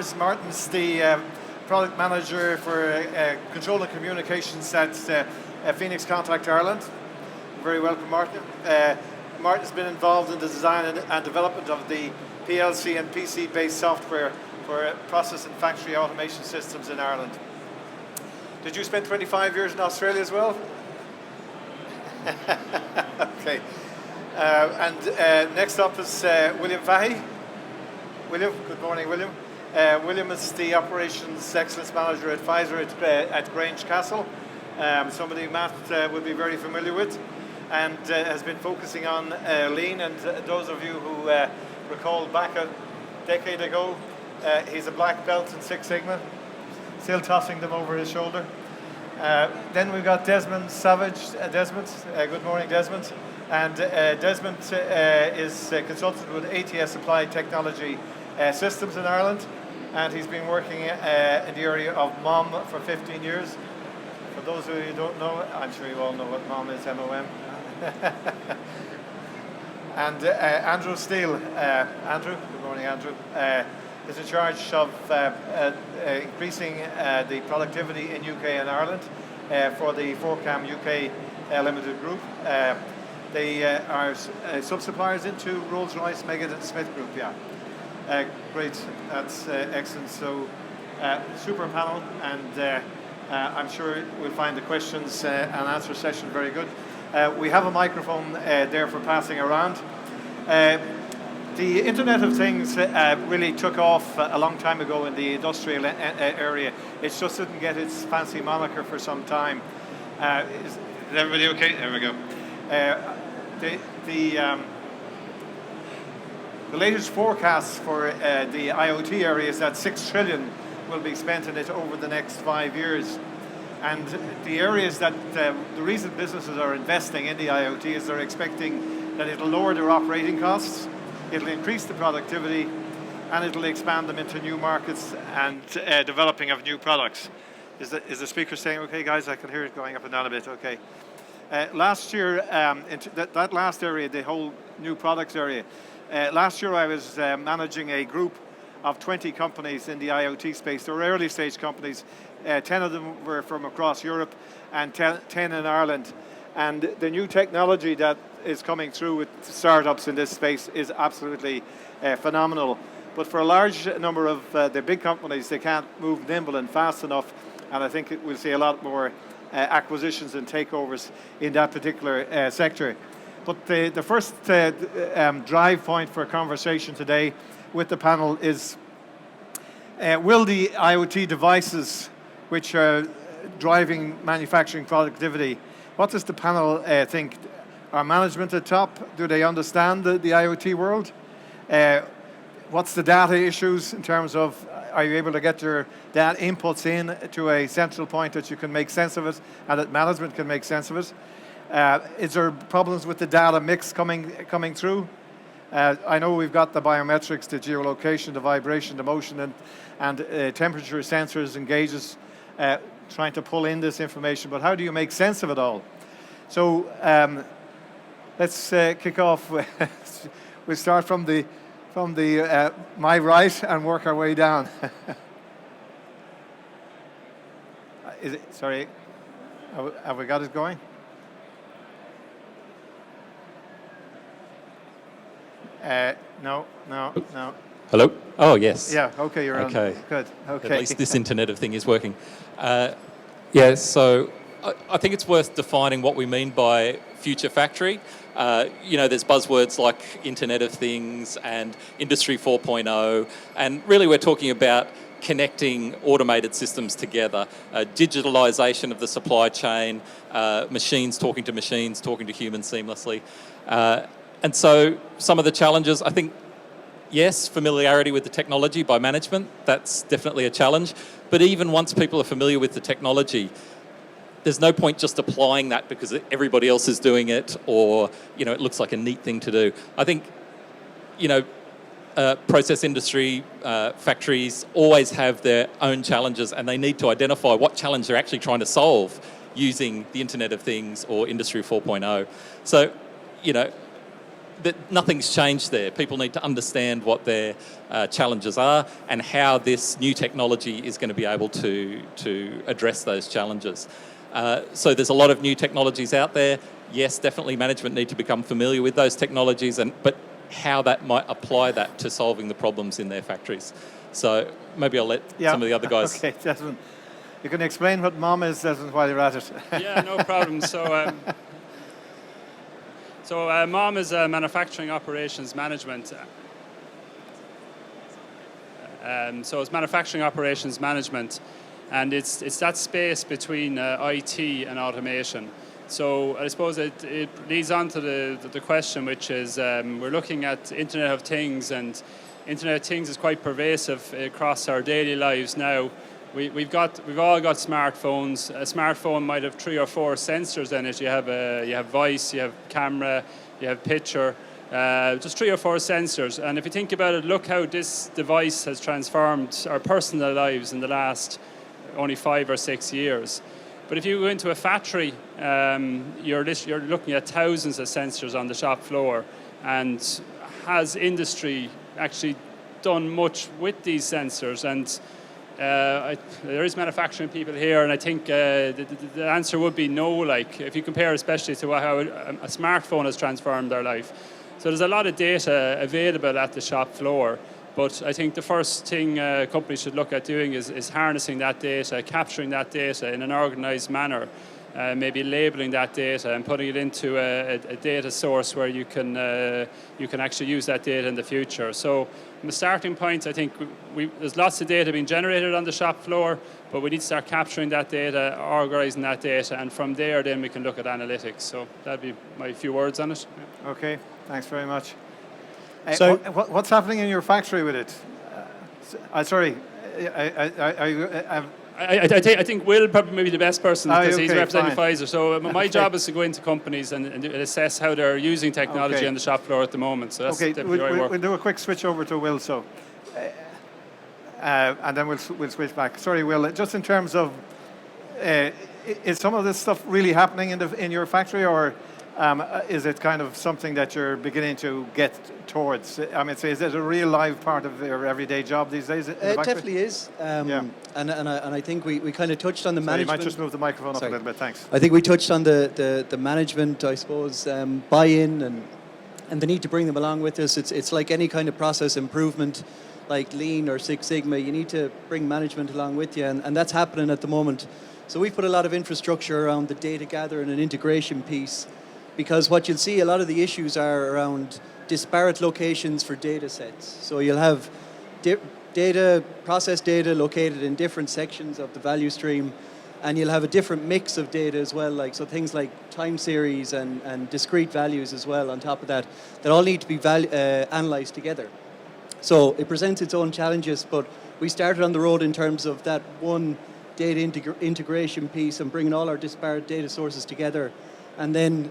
hours. Martin's the product manager for control and communications at Phoenix Contact Ireland. Very welcome, Martin. Martin's been involved in the design and development of the PLC and PC-based software for process and factory automation systems in Ireland. Did you spend 25 years in Australia as well? Okay. And next up is William Fahey. William, good morning, William. William is the Operations Excellence Manager Advisor at Grange Castle, somebody Matt will be very familiar with, and has been focusing on lean. And those of you who recall back a decade ago, he's a black belt in Six Sigma, still tossing them over his shoulder. Then we've got Desmond Savage. Desmond, good morning, Desmond. And Desmond is a consultant with ATS Applied Technology Systems in Ireland, and he's been working in the area of MOM for 15 years. For those of you who don't know, I'm sure you all know what MOM is, MOM. And Andrew Steele. Andrew, good morning, Andrew. Is in charge of increasing the productivity in UK and Ireland for the 4CAM UK Limited Group. They are sub-suppliers into Rolls-Royce, Meggitt and Smith Group, yeah. Great, that's excellent. So, super panel, and I'm sure we'll find the questions and answer session very good. We have a microphone there for passing around. The Internet of Things really took off a long time ago in the industrial area. It just didn't get its fancy moniker for some time. Is everybody okay? There we go. The latest forecasts for the IoT area is that 6 trillion will be spent in it over the next 5 years. And the areas that, the reason businesses are investing in the IoT is they're expecting that it'll lower their operating costs, it'll increase the productivity, and it'll expand them into new markets and developing of new products. Is the speaker saying okay, guys? I can hear it going up and down a bit, okay. Last year, that last area, the whole new products area, last year I was managing a group of 20 companies in the IoT space. They were early stage companies. 10 of them were from across Europe and 10 in Ireland. And the new technology that is coming through with startups in this space is absolutely phenomenal. But for a large number of the big companies, they can't move nimble and fast enough. And I think we'll see a lot more acquisitions and takeovers in that particular sector. But the first drive point for conversation today with the panel is, will the IoT devices which are driving manufacturing productivity, what does the panel think? Are management at top? Do they understand the IoT world? What's the data issues in terms of, are you able to get your data inputs in to a central point that you can make sense of it and that management can make sense of it? Is there problems with the data mix coming through? I know we've got the biometrics, the geolocation, the vibration, the motion, and temperature sensors and gauges trying to pull in this information, but how do you make sense of it all? So let's kick off. We'll start from the my right and work our way down. Is it, sorry, have we got it going? No. Hello? Oh, yes. Yeah, okay, you're okay. on. Good, okay. At least this Internet of Thing is working. Yeah, so I think it's worth defining what we mean by future factory. There's buzzwords like Internet of Things and Industry 4.0, and really we're talking about connecting automated systems together, digitalization of the supply chain, machines talking to humans seamlessly. And so some of the challenges, I think, yes, familiarity with the technology by management, that's definitely a challenge. But even once people are familiar with the technology, there's no point just applying that because everybody else is doing it or, it looks like a neat thing to do. I think, process industry, factories always have their own challenges and they need to identify what challenge they're actually trying to solve using the Internet of Things or Industry 4.0. So, that nothing's changed there. People need to understand what their challenges are and how this new technology is going to be able to address those challenges. So there's a lot of new technologies out there. Yes, definitely management need to become familiar with those technologies, but how that might apply that to solving the problems in their factories. So maybe I'll let some of the other guys. Okay, Desmond. You can explain what MOM is, Desmond, while you're at it. Yeah, no problem. So MOM is Manufacturing Operations Management. So it's Manufacturing Operations Management, and it's that space between IT and automation. So I suppose it leads on to the question, which is we're looking at Internet of Things, and Internet of Things is quite pervasive across our daily lives now. We've all got smartphones. A smartphone might have 3 or 4 sensors in it. You have voice, you have camera, you have picture, just 3 or 4 sensors. And if you think about it, look how this device has transformed our personal lives in the last only 5 or 6 years. But if you go into a factory, you're looking at thousands of sensors on the shop floor. And has industry actually done much with these sensors? And there is manufacturing people here, and I think the answer would be no. Like, if you compare especially to how a smartphone has transformed their life. So there's a lot of data available at the shop floor, but I think the first thing companies should look at doing is harnessing that data, capturing that data in an organised manner, maybe labelling that data and putting it into a data source where you can actually use that data in the future. So from a starting point, I think there's lots of data being generated on the shop floor, but we need to start capturing that data, organising that data, and from there then we can look at analytics. So that'd be my few words on it. Yeah. Okay, thanks very much. So What's happening in your factory with it? Sorry, I think Will probably be the best person because he's representing fine. Pfizer. So my job is to go into companies and assess how they're using technology on the shop floor at the moment. So that's typically where I work. We'll do a quick switch over to Will, so, and then we'll switch back. Sorry, Will, just in terms of, is some of this stuff really happening in your factory, or is it kind of something that you're beginning to get towards? I mean, is it a real live part of your everyday job these days? it definitely is. And I think we kind of touched on the management. You might just move the microphone up a little bit, thanks. I think we touched on the management, I suppose, buy-in and the need to bring them along with us. It's like any kind of process improvement, like Lean or Six Sigma. You need to bring management along with you, and that's happening at the moment. So we've put a lot of infrastructure around the data gathering and integration piece, because what you'll see, a lot of the issues are around disparate locations for data sets. So you'll have process data located in different sections of the value stream, and you'll have a different mix of data as well, so things like time series and discrete values as well on top of that all need to be analysed together. So it presents its own challenges, but we started on the road in terms of that one data integration piece and bringing all our disparate data sources together. And then,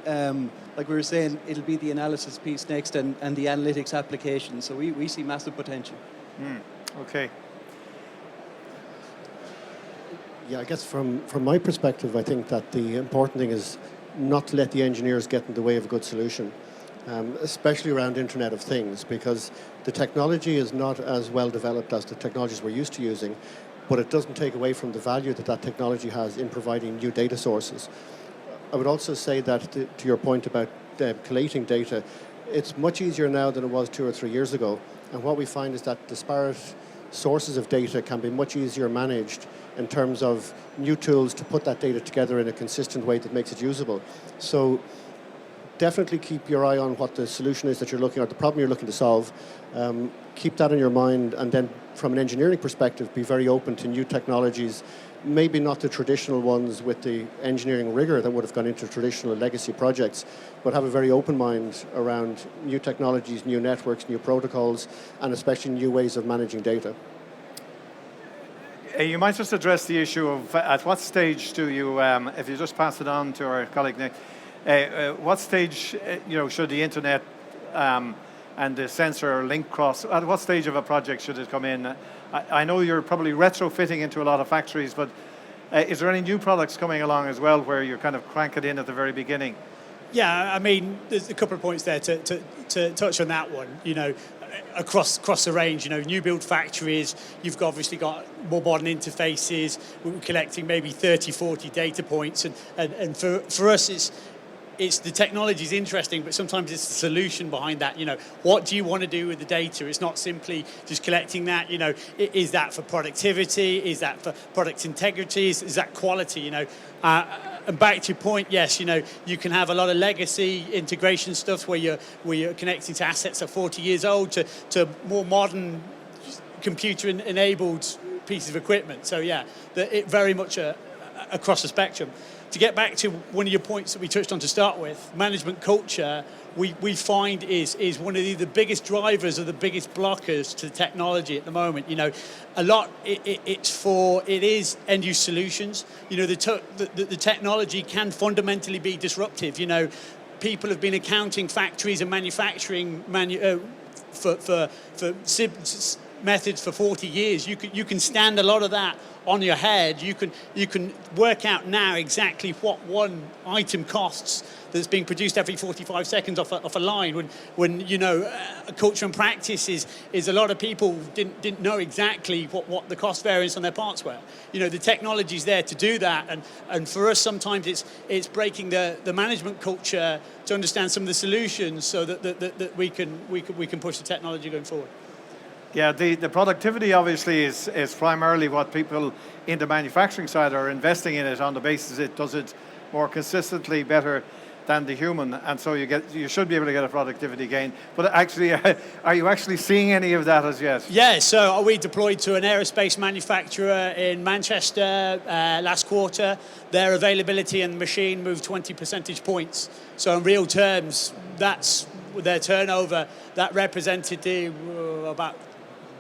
like we were saying, it'll be the analysis piece next and the analytics application. So we see massive potential. Okay. Yeah, I guess from my perspective, I think that the important thing is not to let the engineers get in the way of a good solution, especially around Internet of Things, because the technology is not as well developed as the technologies we're used to using, but it doesn't take away from the value that technology has in providing new data sources. I would also say that, to your point about collating data, it's much easier now than it was 2 or 3 years ago. And what we find is that disparate sources of data can be much easier managed in terms of new tools to put that data together in a consistent way that makes it usable. So definitely keep your eye on what the solution is that you're looking at, the problem you're looking to solve. Keep that in your mind, and then from an engineering perspective, be very open to new technologies. Maybe not the traditional ones with the engineering rigor that would have gone into traditional legacy projects, but have a very open mind around new technologies, new networks, new protocols, and especially new ways of managing data. You might just address the issue of at what stage do you, if you just pass it on to our colleague Nick, what stage should the internet and the sensor link cross? At what stage of a project should it come in? I know you're probably retrofitting into a lot of factories, but is there any new products coming along as well where you kind of crank it in at the very beginning? Yeah, I mean, there's a couple of points there to touch on that one. You know, across the range, you know, new build factories, you've obviously got more modern interfaces. We're collecting maybe 30, 40 data points, and for us, it's the technology is interesting, but sometimes it's the solution behind that. You know, what do you want to do with the data? It's not simply just collecting that. You know, is that for productivity? Is that for product integrity? Is that quality? You know, and back to your point, yes, you know, you can have a lot of legacy integration stuff where you're connecting to assets that are 40 years old to more modern computer-enabled pieces of equipment. So yeah, it very much across the spectrum. To get back to one of your points that we touched on to start with, management culture, we find is one of the biggest drivers or the biggest blockers to technology at the moment. You know, a lot it is end use solutions. You know, the technology can fundamentally be disruptive. You know, people have been accounting factories and manufacturing for methods for 40 years. You can stand a lot of that on your head. You can work out now exactly what one item costs that's being produced every 45 seconds off a line. When you know, culture and practice is a lot of people didn't know exactly what the cost variance on their parts were. You know, the technology's there to do that, and for us sometimes it's breaking the management culture to understand some of the solutions so that we can push the technology going forward. Yeah, the productivity obviously is primarily what people in the manufacturing side are investing in it on the basis it does it more consistently better than the human, and so you should be able to get a productivity gain. But actually, are you actually seeing any of that as yet? Yeah, so we deployed to an aerospace manufacturer in Manchester last quarter. Their availability in the machine moved 20 percentage points. So in real terms, that's their turnover. That represented about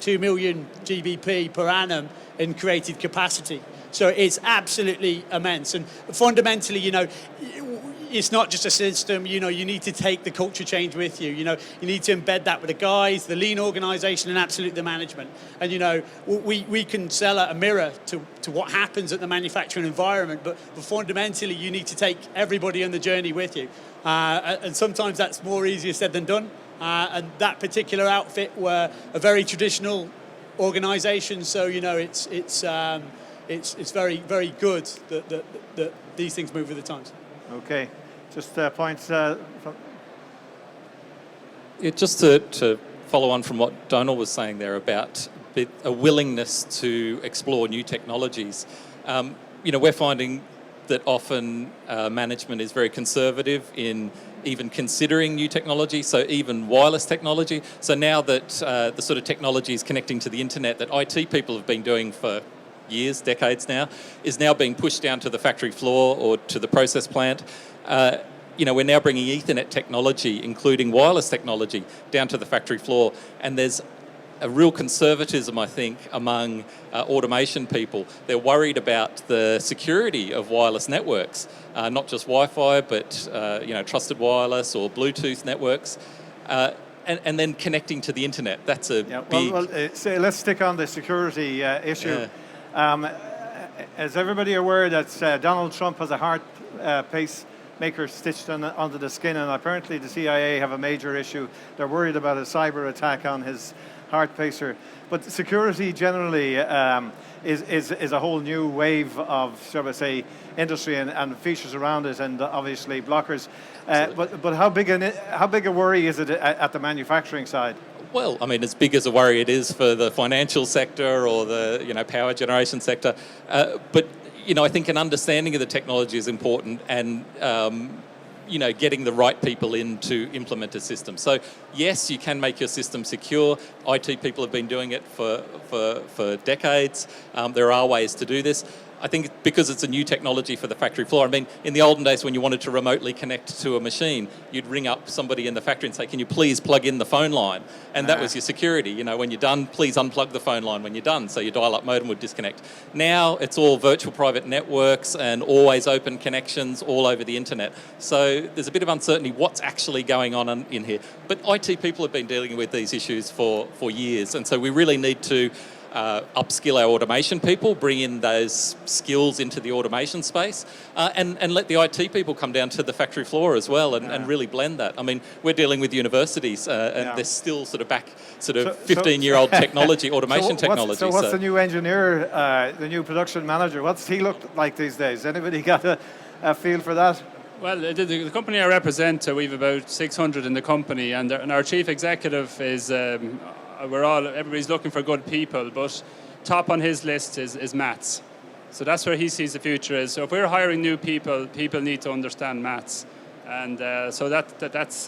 2 million GBP per annum in created capacity. So it's absolutely immense. And fundamentally, you know, it's not just a system. You know, you need to take the culture change with you. You know, you need to embed that with the guys, the lean organization, and absolutely the management. And, you know, we can sell a mirror to what happens at the manufacturing environment, but fundamentally, you need to take everybody on the journey with you. And sometimes that's more easier said than done. And that particular outfit were a very traditional organisation, so you know it's very, very good that these things move with the times. Okay, just points from. Yeah, just to follow on from what Domhnall was saying there about a willingness to explore new technologies. You know, we're finding that often management is very conservative in even considering new technology, so even wireless technology. So now that the sort of technology is connecting to the internet that IT people have been doing for years, decades now, is now being pushed down to the factory floor or to the process plant. You know, we're now bringing Ethernet technology, including wireless technology, down to the factory floor, and there's a real conservatism, I think, among automation people. They're worried about the security of wireless networks, not just Wi-Fi, but you know, trusted wireless or Bluetooth networks, and then connecting to the internet. That's a big. Well, so let's stick on the security issue. Yeah. Is everybody aware that Donald Trump has a heart pacemaker stitched onto the skin, and apparently the CIA have a major issue. They're worried about a cyber attack on his heart pacer. But security generally is a whole new wave of, shall we say, industry and features around it, and obviously blockers. But how big a worry is it at the manufacturing side? Well, I mean, as big as a worry it is for the financial sector or the, you know, power generation sector. But, you know, I think an understanding of the technology is important, and you know, getting the right people in to implement a system. So yes, you can make your system secure. IT people have been doing it for decades. There are ways to do this. I think because it's a new technology for the factory floor. I mean, in the olden days when you wanted to remotely connect to a machine, you'd ring up somebody in the factory and say, can you please plug in the phone line? And that was your security. You know, when you're done, please unplug the phone line when you're done, so your dial-up modem would disconnect. Now it's all virtual private networks and always open connections all over the internet. So there's a bit of uncertainty what's actually going on in here. But IT people have been dealing with these issues for years, and so we really need to upskill our automation people, bring in those skills into the automation space, and let the IT people come down to the factory floor as well and really blend that. I mean, we're dealing with universities and they're still sort of 15-year-old technology, automation technology. So what's the new engineer, the new production manager, what's he look like these days? Anybody got a feel for that? Well, the company I represent, we've about 600 in the company, and our chief executive is, everybody's looking for good people, but top on his list is maths. So that's where he sees the future is. So if we're hiring new people, people need to understand maths. And so that's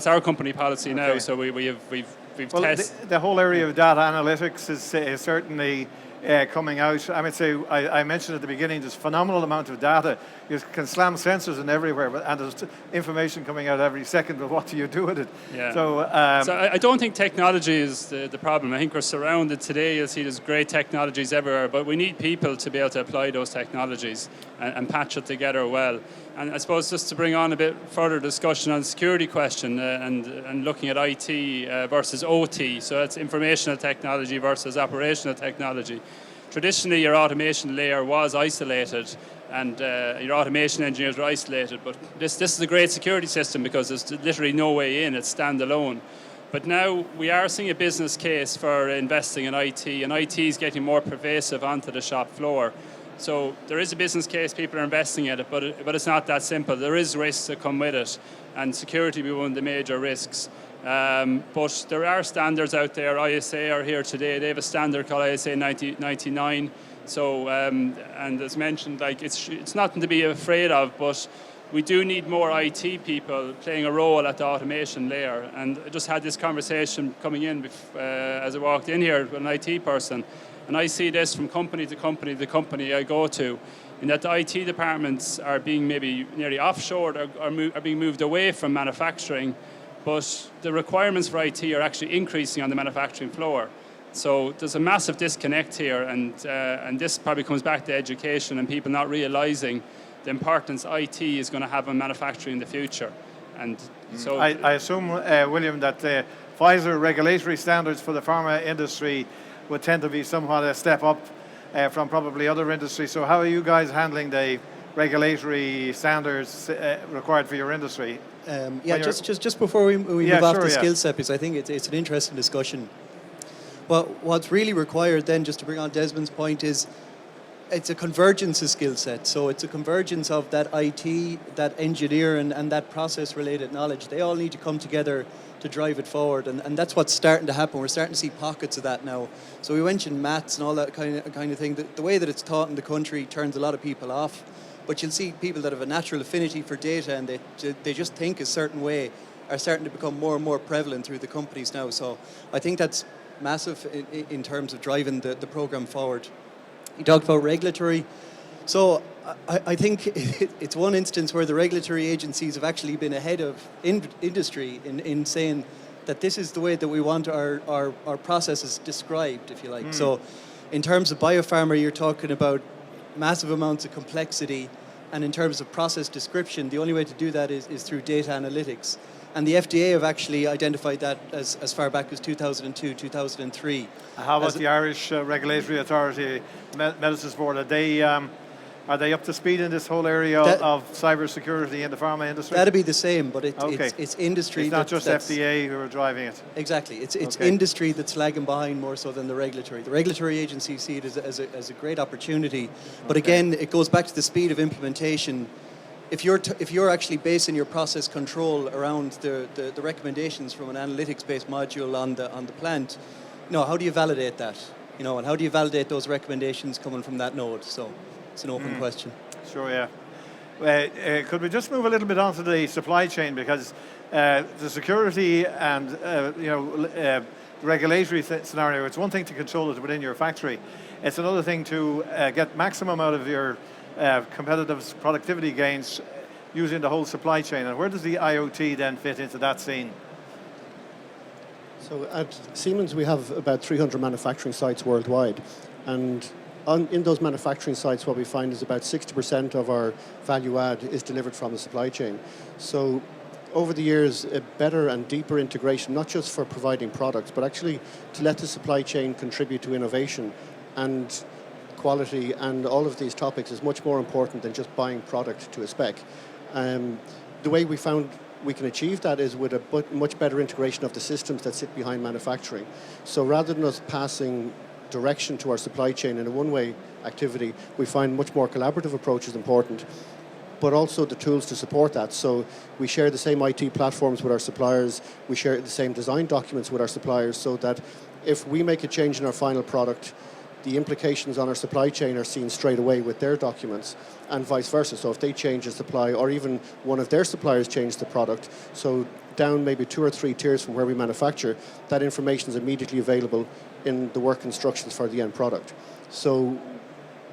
our company policy now. So we've tested. The whole area of data analytics is certainly coming out. I would say, I mentioned at the beginning, there's phenomenal amount of data. You can slam sensors in everywhere, and there's information coming out every second, but what do you do with it? Yeah. So I don't think technology is the problem. I think we're surrounded today, you'll see there's great technologies everywhere, but we need people to be able to apply those technologies and patch it together well. And I suppose just to bring on a bit further discussion on the security question and looking at IT versus OT, so that's informational technology versus operational technology. Traditionally, your automation layer was isolated and your automation engineers were isolated, but this is a great security system because there's literally no way in, it's standalone. But now we are seeing a business case for investing in IT, and IT is getting more pervasive onto the shop floor. So there is a business case, people are investing in it, but it's not that simple. There is risks that come with it, and security will be one of the major risks. But there are standards out there. ISA are here today. They have a standard called ISA 99. So, and as mentioned, like it's nothing to be afraid of, but we do need more IT people playing a role at the automation layer. And I just had this conversation coming in as I walked in here with an IT person. And I see this from company to company, the company I go to, in that the IT departments are being maybe nearly offshored or are being moved away from manufacturing, but the requirements for IT are actually increasing on the manufacturing floor. So there's a massive disconnect here, and this probably comes back to education and people not realising the importance IT is going to have on manufacturing in the future. And so I assume, William, that the Pfizer regulatory standards for the pharma industry would tend to be somewhat a step up from probably other industries. So how are you guys handling the regulatory standards required for your industry? Just before we move off the skill set, because I think it's an interesting discussion. Well, what's really required then, just to bring on Desmond's point, is it's a convergence of skill set. So it's a convergence of that IT, that engineer, and that process-related knowledge. They all need to come together to drive it forward, and that's what's starting to happen. We're starting to see pockets of that now. So we mentioned maths and all that kind of thing. The way that it's taught in the country turns a lot of people off, but you'll see people that have a natural affinity for data and they just think a certain way are starting to become more and more prevalent through the companies now. So I think that's massive in terms of driving the program forward. You talked about regulatory. So I think it's one instance where the regulatory agencies have actually been ahead of industry in saying that this is the way that we want our processes described, if you like. So in terms of biopharma, you're talking about massive amounts of complexity, and in terms of process description, the only way to do that is through data analytics. And the FDA have actually identified that as far back as 2002, 2003. How about the Irish Regulatory Authority, Medicines Board? Are they up to speed in this whole area of cybersecurity in the pharma industry? That'd be the same, but it's industry. It's not just FDA who are driving it. Exactly. It's industry that's lagging behind more so than the regulatory. The regulatory agencies see it as a great opportunity. But again, it goes back to the speed of implementation. If you're actually basing your process control around the recommendations from an analytics-based module on the plant, how do you validate that? And how do you validate those recommendations coming from that node? So it's an open question. Sure, yeah. Could we just move a little bit onto the supply chain, because the security and regulatory scenario, it's one thing to control it within your factory. It's another thing to get maximum out of your competitive productivity gains using the whole supply chain. And where does the IoT then fit into that scene? So at Siemens, we have about 300 manufacturing sites worldwide. And in those manufacturing sites, what we find is about 60% of our value add is delivered from the supply chain. So over the years, a better and deeper integration, not just for providing products, but actually to let the supply chain contribute to innovation and quality and all of these topics is much more important than just buying product to a spec. The way we found we can achieve that is with a much better integration of the systems that sit behind manufacturing. So rather than us passing direction to our supply chain in a one-way activity, we find much more collaborative approach is important, but also the tools to support that. So we share the same IT platforms with our suppliers, we share the same design documents with our suppliers, so that if we make a change in our final product, the implications on our supply chain are seen straight away with their documents, and vice versa. So if they change a supply, or even one of their suppliers change the product, so down maybe 2 or 3 tiers from where we manufacture, that information is immediately available in the work instructions for the end product. So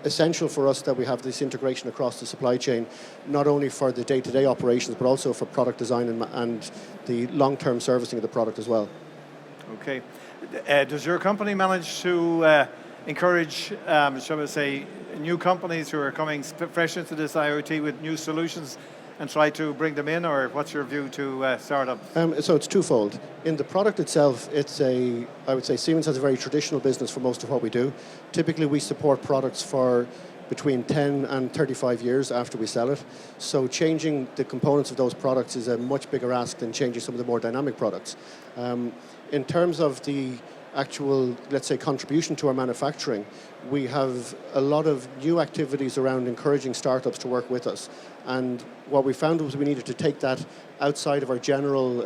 essential for us that we have this integration across the supply chain, not only for the day-to-day operations, but also for product design and the long-term servicing of the product as well. Okay. Does your company manage to encourage, shall we say, new companies who are coming fresh into this IoT with new solutions and try to bring them in, or what's your view to startups? So it's twofold. In the product itself, I would say Siemens has a very traditional business for most of what we do. Typically we support products for between 10 and 35 years after we sell it. So changing the components of those products is a much bigger ask than changing some of the more dynamic products. In terms of the actual, let's say, contribution to our manufacturing, we have a lot of new activities around encouraging startups to work with us. And what we found was we needed to take that outside of our general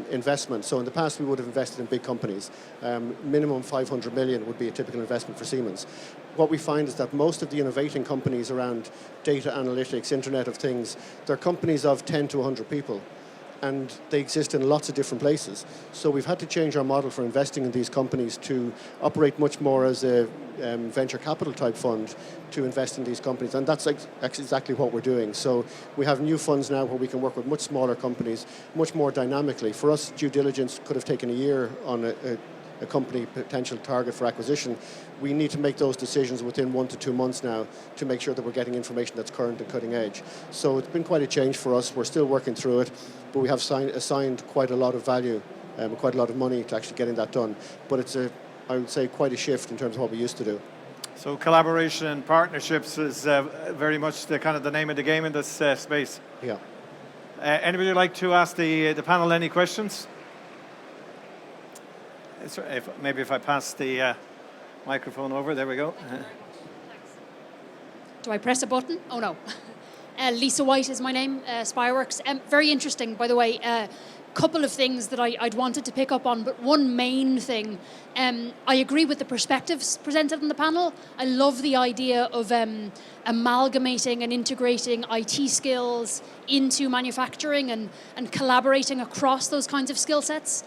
investment. So in the past, we would have invested in big companies. Minimum 500 million would be a typical investment for Siemens. What we find is that most of the innovating companies around data analytics, Internet of Things, they're companies of 10 to 100 people. And they exist in lots of different places. So we've had to change our model for investing in these companies to operate much more as a venture capital type fund to invest in these companies. And that's exactly what we're doing. So we have new funds now where we can work with much smaller companies, much more dynamically. For us, due diligence could have taken a year on a company potential target for acquisition. We need to make those decisions within 1 to 2 months now to make sure that we're getting information that's current and cutting edge. So it's been quite a change for us. We're still working through it, but we have assigned quite a lot of value, quite a lot of money to actually getting that done. But it's I would say, quite a shift in terms of what we used to do. So collaboration and partnerships is very much the kind of the name of the game in this space. Yeah. Anybody like to ask the panel any questions? Maybe if I pass the microphone over, there we go. Do I press a button? Oh no. Lisa White is my name, Spireworks. Very interesting, by the way. Couple of things that I'd wanted to pick up on, but one main thing, I agree with the perspectives presented on the panel. I love the idea of amalgamating and integrating IT skills into manufacturing and collaborating across those kinds of skill sets.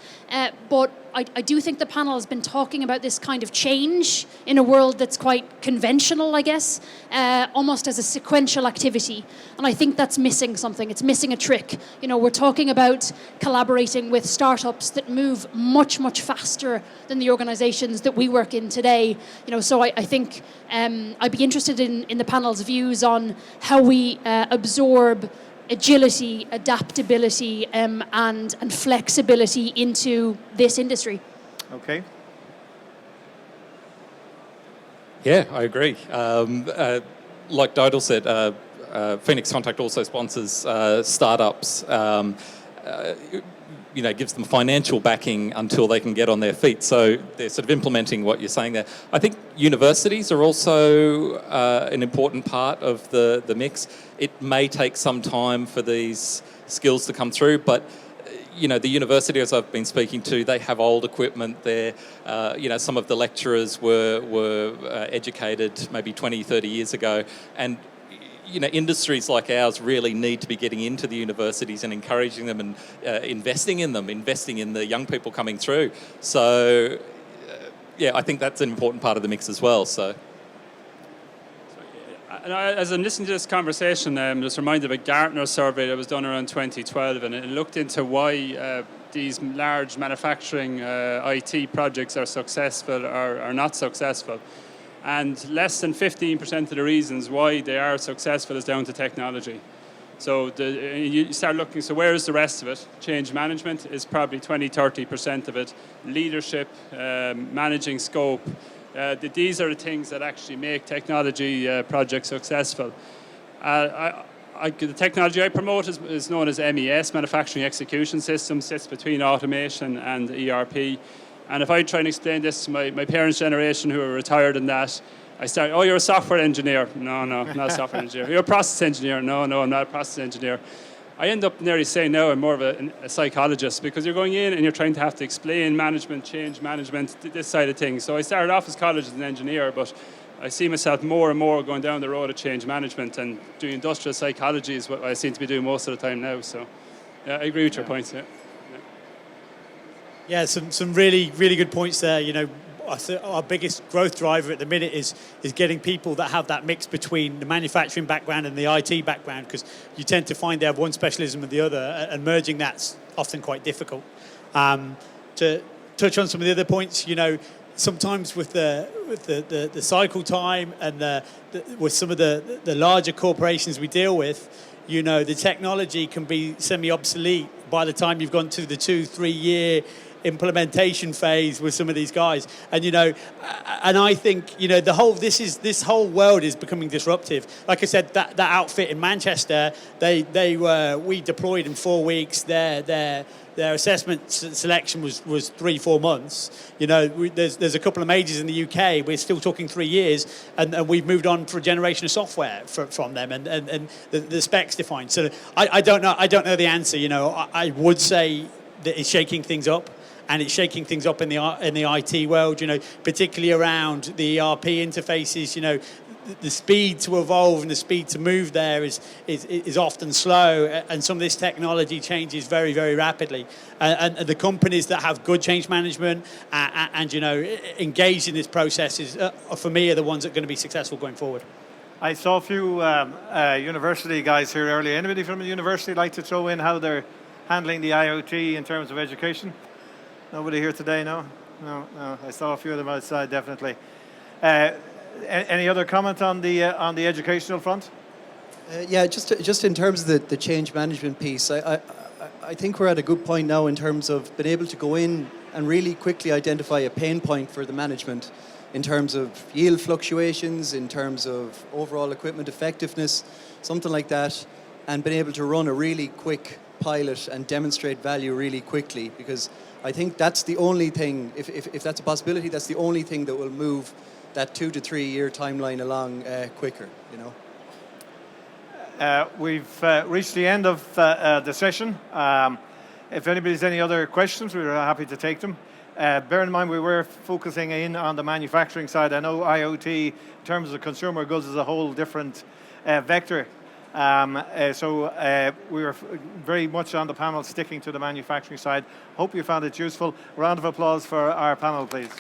But I do think the panel has been talking about this kind of change in a world that's quite conventional, I guess, almost as a sequential activity. And I think that's missing something. It's missing a trick. You know, we're talking about collaborating with startups that move much, much faster than the organizations that we work in today. You know, so I think I'd be interested in the panel's views on how we absorb agility, adaptability, and flexibility into this industry. Okay. Yeah, I agree. Like Dodal said, Phoenix Contact also sponsors startups. Gives them financial backing until they can get on their feet. So they're sort of implementing what you're saying there. I think universities are also an important part of the mix. It may take some time for these skills to come through, but the universities I've been speaking to, they have old equipment there. Some of the lecturers were educated maybe 20, 30 years ago, and industries like ours really need to be getting into the universities and encouraging them and investing in the young people coming through. So, I think that's an important part of the mix as well. So, as I'm listening to this conversation, I'm just reminded of a Gartner survey that was done around 2012, and it looked into why these large manufacturing IT projects are successful or are not successful. And less than 15% of the reasons why they are successful is down to technology. So you start looking, so where is the rest of it? Change management is probably 20-30% of it. Leadership, managing scope. These are the things that actually make technology projects successful. The technology I promote is known as MES, Manufacturing Execution System, sits between automation and ERP. And if I try and explain this to my parents' generation who are retired in that, I start, oh, you're a software engineer. No, I'm not a software engineer. You're a process engineer. No, I'm not a process engineer. I end up nearly saying now I'm more of a psychologist, because you're going in and you're trying to have to explain management, change management, this side of things. So I started off as college as an engineer, but I see myself more and more going down the road of change management, and doing industrial psychology is what I seem to be doing most of the time now. So yeah, I agree with your points. Yeah, some really, really good points there. You know, our biggest growth driver at the minute is getting people that have that mix between the manufacturing background and the IT background, because you tend to find they have one specialism or the other, and merging that's often quite difficult. To touch on some of the other points, you know, sometimes with the cycle time and with some of the larger corporations we deal with, you know, the technology can be semi-obsolete by the time you've gone to the 2-3 year implementation phase with some of these guys. And you know, and I think, you know, this whole world is becoming disruptive. Like I said, that outfit in Manchester, we deployed in 4 weeks. Their assessment selection was 3-4 months. You know, there's a couple of majors in the UK. We're still talking 3 years, and we've moved on for a generation of software from them, and the specs defined. So I don't know the answer. You know, I would say that it's shaking things up. And it's shaking things up in the IT world, you know, particularly around the ERP interfaces. You know, the speed to evolve and the speed to move there is often slow, and some of this technology changes very, very rapidly. And the companies that have good change management and you know, engaged in this process for me, are the ones that are going to be successful going forward. I saw a few university guys here earlier. Anybody from a university like to throw in how they're handling the IoT in terms of education? Nobody here today, no? No. I saw a few of them outside, definitely. Any other comment on the educational front? Yeah, just in terms of the change management piece, I think we're at a good point now in terms of being able to go in and really quickly identify a pain point for the management in terms of yield fluctuations, in terms of overall equipment effectiveness, something like that, and being able to run a really quick pilot and demonstrate value really quickly, because I think that's the only thing, if that's a possibility, that's the only thing that will move that 2 to 3 year timeline along quicker, you know. We've reached the end of the session. If anybody's any other questions, we're happy to take them. Bear in mind, we were focusing in on the manufacturing side. I know IoT, in terms of consumer goods, is a whole different vector. So we were very much on the panel sticking to the manufacturing side. Hope you found it useful. Round of applause for our panel, please.